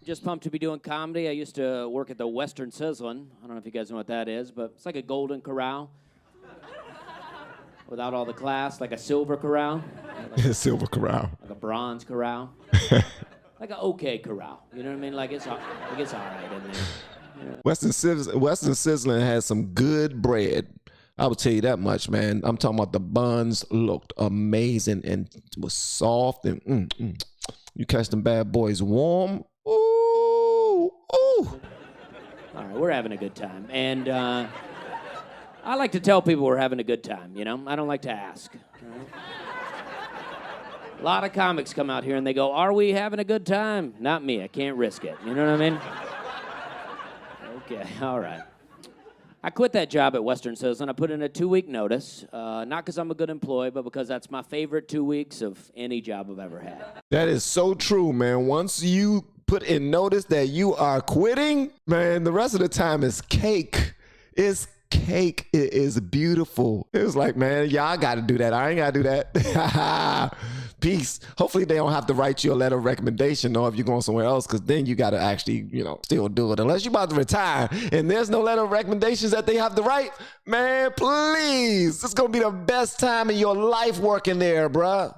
Just pumped to be doing comedy. I used to work at the Western Sizzlin'. I don't know if you guys know what that is, but it's like a golden corral. Without all the class, like a silver corral. Like silver corral. Like a bronze corral. Like an okay corral. You know what I mean? Like it's all right in there. You know? Western Sizzlin' has some good bread. I will tell you that much, man. I'm talking about the buns looked amazing and was soft and you catch them bad boys warm. Ooh, ooh. All right, we're having a good time. And I like to tell people we're having a good time, you know? I don't like to ask. Right? A lot of comics come out here and they go, are we having a good time? Not me, I can't risk it. You know what I mean? Okay, all right. I quit that job at Western Sizzlin'. I put in a 2-week notice, not because I'm a good employee, but because that's my favorite 2 weeks of any job I've ever had. That is so true, man. Once you put in notice that you are quitting, man, the rest of the time is cake. It's cake. It is beautiful. It was like, man, y'all got to do that. I ain't got to do that. Peace. Hopefully they don't have to write you a letter of recommendation or if you're going somewhere else, because then you got to actually, you know, still do it. Unless you're about to retire and there's no letter of recommendations that they have to write, man, please. This is going to be the best time of your life working there, bruh.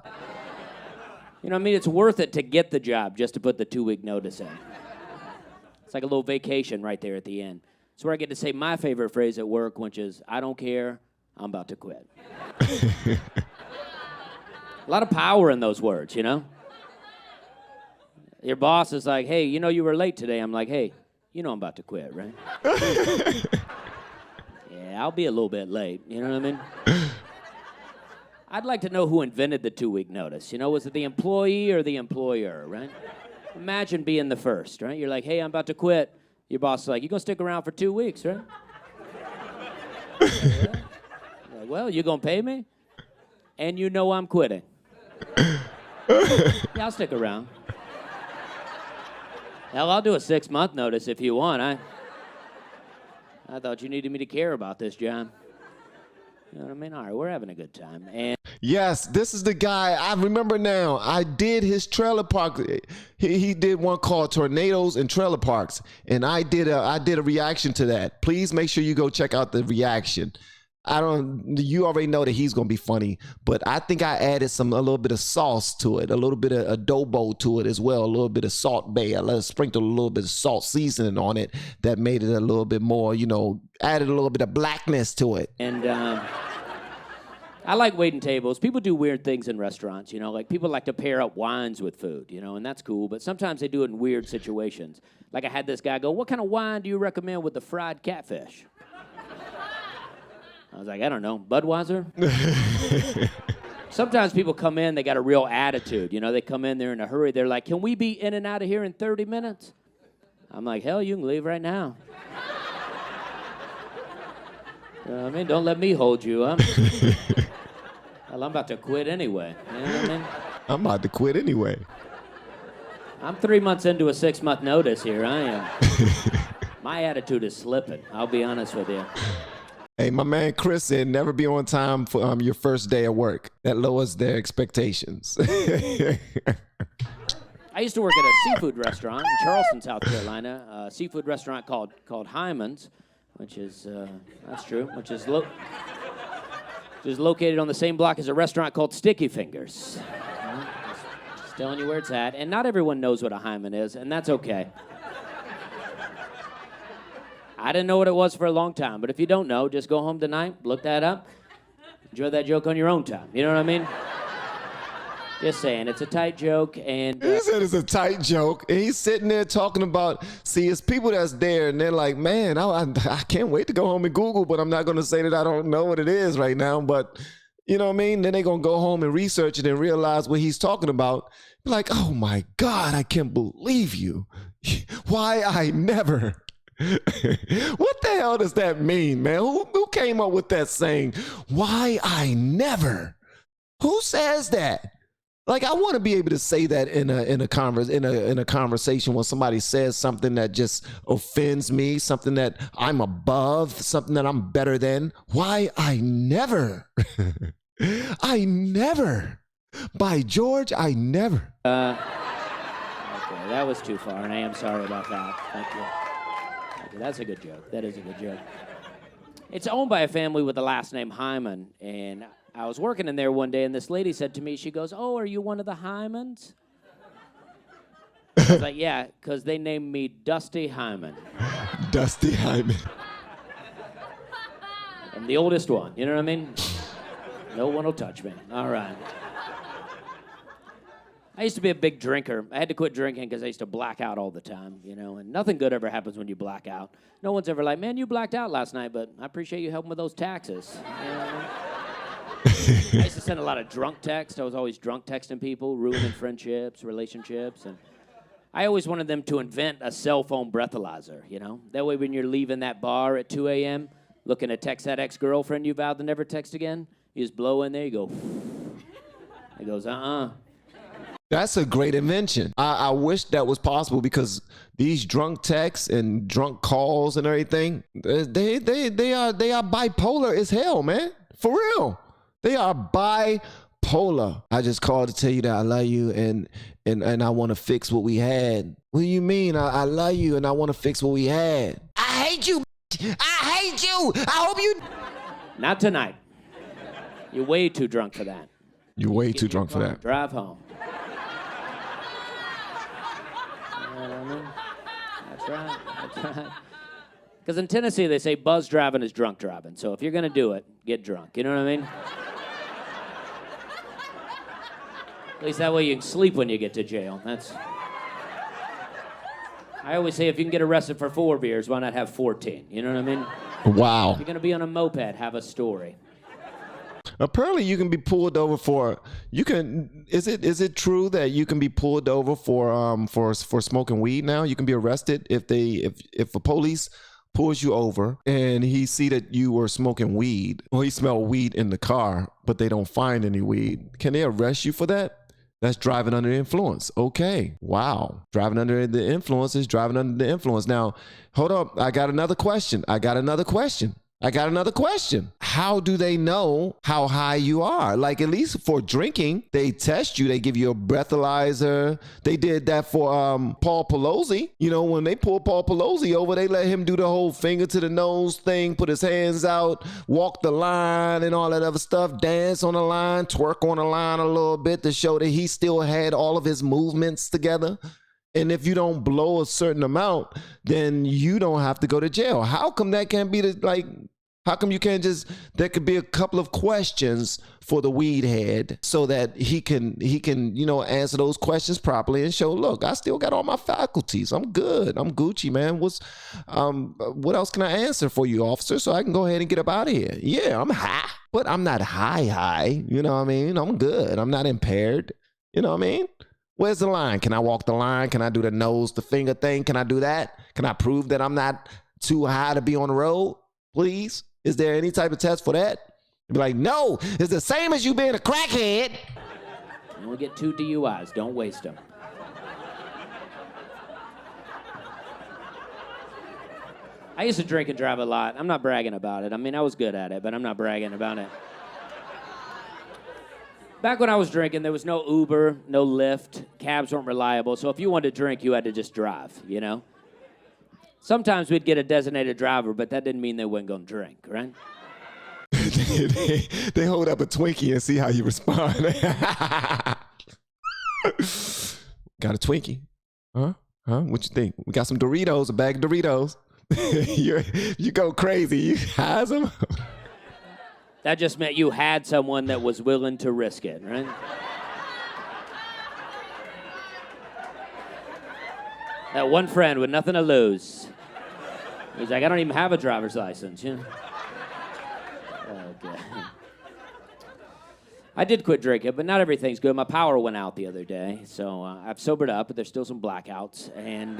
You know what I mean? It's worth it to get the job just to put the 2-week notice in. It's like a little vacation right there at the end. It's where I get to say my favorite phrase at work, which is, I don't care, I'm about to quit. A lot of power in those words, you know? Your boss is like, hey, you know you were late today. I'm like, hey, you know I'm about to quit, right? Yeah, I'll be a little bit late, you know what I mean? I'd like to know who invented the 2-week notice. You know, was it the employee or the employer, right? Imagine being the first, right? You're like, hey, I'm about to quit. Your boss is like, you gonna stick around for 2 weeks, right? Yeah. Like, well, you gonna pay me? And you know I'm quitting. Yeah, I'll stick around. Hell, I'll do a 6-month notice if you want. I thought you needed me to care about this, John. You know what I mean? All right, we're having a good time. And yes, this is the guy. I remember now. I did his trailer park. He did one called Tornadoes and Trailer Parks, and I did a reaction to that. Please make sure you go check out the reaction. You already know that he's gonna be funny, but I think I added a little bit of sauce to it, a little bit of adobo to it as well, a little bit of Salt Bay. I sprinkled a little bit of salt seasoning on it that made it a little bit more, you know, added a little bit of blackness to it. And I like waiting tables. People do weird things in restaurants, you know, like people like to pair up wines with food, you know, and that's cool, but sometimes they do it in weird situations. Like I had this guy go, what kind of wine do you recommend with the fried catfish? I was like, I don't know, Budweiser? Sometimes people come in, they got a real attitude. You know, they come in, they're in a hurry. They're like, can we be in and out of here in 30 minutes? I'm like, hell, you can leave right now. You know what I mean? Don't let me hold you up. Well, I'm about to quit anyway. You know what I mean? I'm about to quit anyway. I'm 3 months into a 6-month notice here. I am. My attitude is slipping. I'll be honest with you. Hey, my man Chris said never be on time for your first day at work. That lowers their expectations. I used to work at a seafood restaurant in Charleston, South Carolina. A seafood restaurant called Hymans, which is, that's true, which is located on the same block as a restaurant called Sticky Fingers. Just telling you where it's at. And not everyone knows what a hymen is, and that's okay. I didn't know what it was for a long time, but if you don't know, just go home tonight, look that up, enjoy that joke on your own time. You know what I mean? Just saying, it's a tight joke, and... He said it's a tight joke, and he's sitting there talking about, see, it's people that's there, and they're like, man, I can't wait to go home and Google, but I'm not going to say that I don't know what it is right now, but, you know what I mean? Then they're going to go home and research it and realize what he's talking about. Like, oh my God, I can't believe you. Why I never... What the hell does that mean, man? Who came up with that saying? Why I never? Who says that? Like, I want to be able to say that in a conversation when somebody says something that just offends me, something that I'm above, something that I'm better than. Why I never? I never. By George, I never. Okay, That was too far, and I am sorry about that. Thank you. Thank you. That's a good joke. That is a good joke. It's owned by a family with the last name Hyman, and I was working in there one day, and this lady said to me, she goes, "Oh, are you one of the Hymans?" I was like, "Yeah, because they named me Dusty Hyman." Dusty Hyman. I'm the oldest one, you know what I mean? No one will touch me. All right. I used to be a big drinker. I had to quit drinking because I used to black out all the time, you know, and nothing good ever happens when you black out. No one's ever like, "Man, you blacked out last night, but I appreciate you helping with those taxes." You know? I used to send a lot of drunk texts. I was always drunk texting people, ruining friendships, relationships, and I always wanted them to invent a cell phone breathalyzer, you know? That way when you're leaving that bar at 2 a.m., looking to text that ex-girlfriend you vowed to never text again, you just blow in there, you go, it goes, That's a great invention. I wish that was possible because these drunk texts and drunk calls and everything, they are bipolar as hell, man. For real. They are bipolar. I just called to tell you that I love you and I want to fix what we had. What do you mean? I love you and I want to fix what we had. I hate you. I hate you. I hope you. Not tonight. You're way too drunk for that. You're way too drunk for that. Drive home. That's right. That's right. Because in Tennessee, they say buzz driving is drunk driving. So if you're going to do it, get drunk. You know what I mean? At least that way you can sleep when you get to jail. I always say if you can get arrested for 4 beers, why not have 14? You know what I mean? Wow. If you're going to be on a moped, have a story. Apparently, you can be pulled over for. Is it true that you can be pulled over for smoking weed now? You can be arrested if a police pulls you over and he see that you were smoking weed, or he smell weed in the car, but they don't find any weed. Can they arrest you for that? That's driving under the influence. Okay. Wow. Driving under the influence is driving under the influence. Now, hold up. I got another question. How do they know how high you are? Like, at least for drinking, they test you. They give you a breathalyzer. They did that for Paul Pelosi. You know, when they pulled Paul Pelosi over, they let him do the whole finger to the nose thing, put his hands out, walk the line and all that other stuff, dance on the line, twerk on the line a little bit to show that he still had all of his movements together. And if you don't blow a certain amount, then you don't have to go to jail. How come that can't be how come you can't there could be a couple of questions for the weed head so that he can, you know, answer those questions properly and show, look, I still got all my faculties. I'm good. I'm Gucci, man. What else can I answer for you, officer? So I can go ahead and get up out of here. Yeah, I'm high, but I'm not high. You know what I mean? I'm good. I'm not impaired. You know what I mean? Where's the line? Can I walk the line? Can I do the nose, the finger thing? Can I do that? Can I prove that I'm not too high to be on the road? Please? Is there any type of test for that? Be like, no, it's the same as you being a crackhead. You only get 2 DUIs. Don't waste them. I used to drink and drive a lot. I'm not bragging about it. I mean, I was good at it, but I'm not bragging about it. Back when I was drinking, there was no Uber, no Lyft. Cabs weren't reliable. So if you wanted to drink, you had to just drive, you know? Sometimes we'd get a designated driver, but that didn't mean they weren't going to drink, right? they hold up a Twinkie and see how you respond. Got a Twinkie? Huh? What you think? We got some Doritos, a bag of Doritos. you go crazy. You has them? That just meant you had someone that was willing to risk it, right? That one friend with nothing to lose. He's like, I don't even have a driver's license, you know? Okay. I did quit drinking, but not everything's good. My power went out the other day, so I've sobered up, but there's still some blackouts. And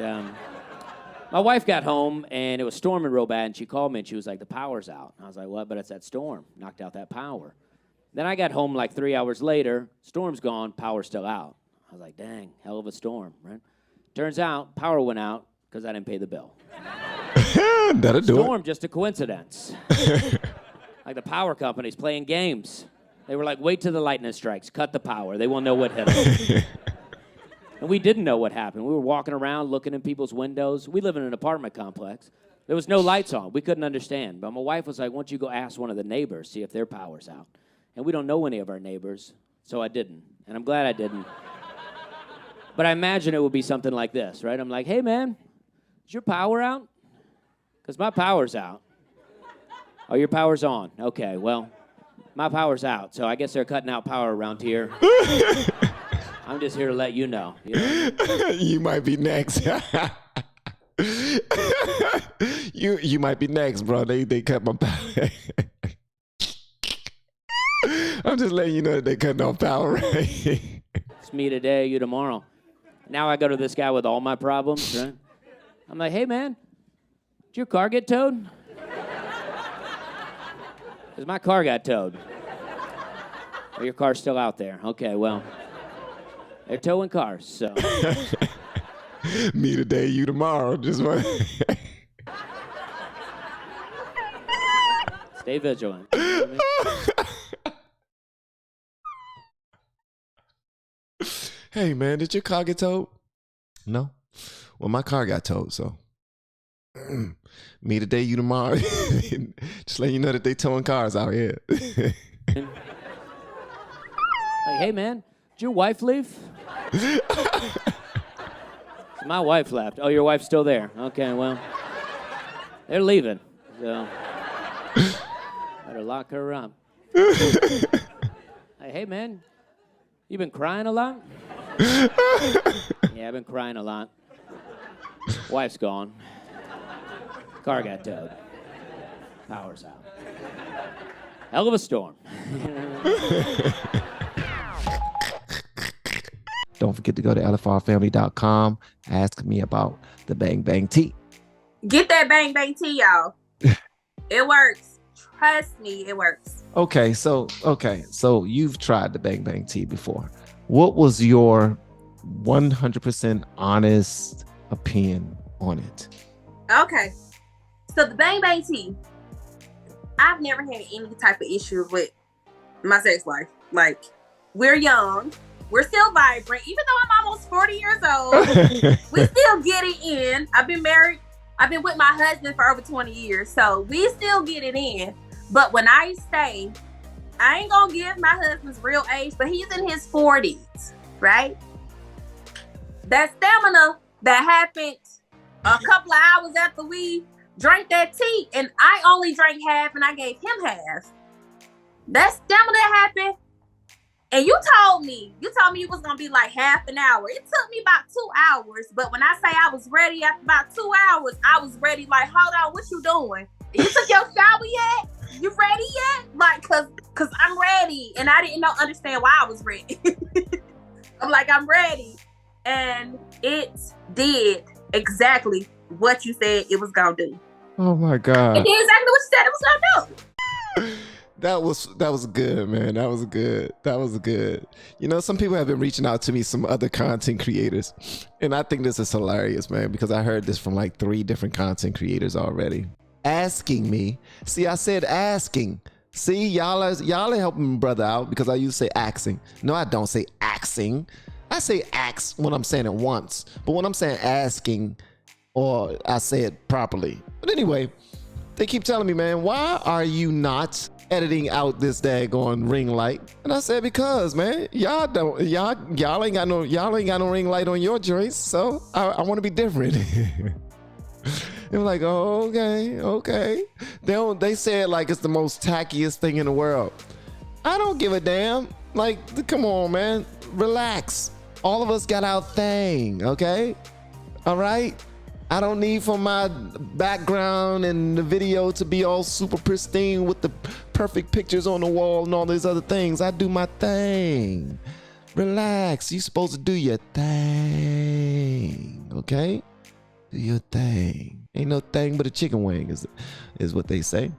my wife got home, and it was storming real bad, and she called me, and she was like, the power's out. I was like, what? But it's that storm. Knocked out that power. Then I got home like 3 hours later. Storm's gone. Power's still out. I was like, dang, hell of a storm, right? Turns out, power went out because I didn't pay the bill. That'll do it. Storm, just a coincidence. Like the power company's playing games. They were like, wait till the lightning strikes. Cut the power. They won't know what hit them. And we didn't know what happened. We were walking around looking in people's windows. We live in an apartment complex. There was no lights on. We couldn't understand. But my wife was like, why don't you go ask one of the neighbors, see if their power's out. And we don't know any of our neighbors, so I didn't. And I'm glad I didn't. But I imagine it would be something like this, right? I'm like, hey, man, is your power out? Because my power's out. Oh, your power's on. Okay, well, my power's out, so I guess they're cutting out power around here. I'm just here to let you know. You know? You might be next. you might be next, bro. They cut my power. I'm just letting you know that they cutting off power. Right? It's me today, you tomorrow. Now I go to this guy with all my problems, right? I'm like, hey, man, did your car get towed? Because my car got towed. Well, your car's still out there. Okay, well, they're towing cars, so. Me today, you tomorrow. Just want. Stay vigilant. You know what I mean? Hey, man, did your car get towed? No. Well, my car got towed, so. Me today, you tomorrow. Just letting you know that they towing cars out here. Like, hey, man, did your wife leave? My wife left. Oh, your wife's still there. Okay, well, they're leaving. So, better lock her up. Hey, man, you been crying a lot? Yeah, I've been crying a lot. Wife's gone. Car got towed. Power's out. Hell of a storm. Don't forget to go to LFRFamily.com. Ask me about the Bang Bang Tea. Get that Bang Bang Tea, y'all. It works. Trust me, it works. Okay, so you've tried the Bang Bang Tea before. What was your 100% honest opinion on it? Okay. So the Bang Bang Tea, I've never had any type of issue with my sex life. Like, we're young. We're still vibrant. Even though I'm almost 40 years old, we still get it in. I've been married. I've been with my husband for over 20 years. So we still get it in. But when I say, I ain't going to give my husband's real age, but he's in his 40s, right? That stamina that happened a couple of hours after we drank that tea, and I only drank half and I gave him half. That stamina that happened, and you told me it was gonna be like half an hour. It took me about 2 hours, but when I say I was ready after about 2 hours, I was ready. Like, hold on, what you doing? You took your shower yet? You ready yet? Like, cause I'm ready, and I didn't understand why I was ready. I'm like, I'm ready, and it did exactly what you said it was gonna do. Oh my God! It did exactly what you said it was gonna do. That was good, man. That was good. You know, some people have been reaching out to me, some other content creators, and I think this is hilarious, man, because I heard this from like 3 different content creators already. Asking me. See, I said asking. See, y'all are helping my brother out because I used to say axing. No, I don't say axing. I say ax when I'm saying it once, but when I'm saying asking, or I say it properly. But anyway, they keep telling me, man, why are you not editing out this daggone ring light? And I said, because, man, y'all ain't got no ring light on your joints, so I want to be different. They're like, oh, okay. They say it like it's the most tackiest thing in the world. I don't give a damn. Like, come on, man, relax. All of us got our thing, okay? All right? I don't need for my background and the video to be all super pristine with the perfect pictures on the wall and all these other things. I do my thing. Relax. You're supposed to do your thing, okay? Do your thing. Ain't no thing but a chicken wing is what they say.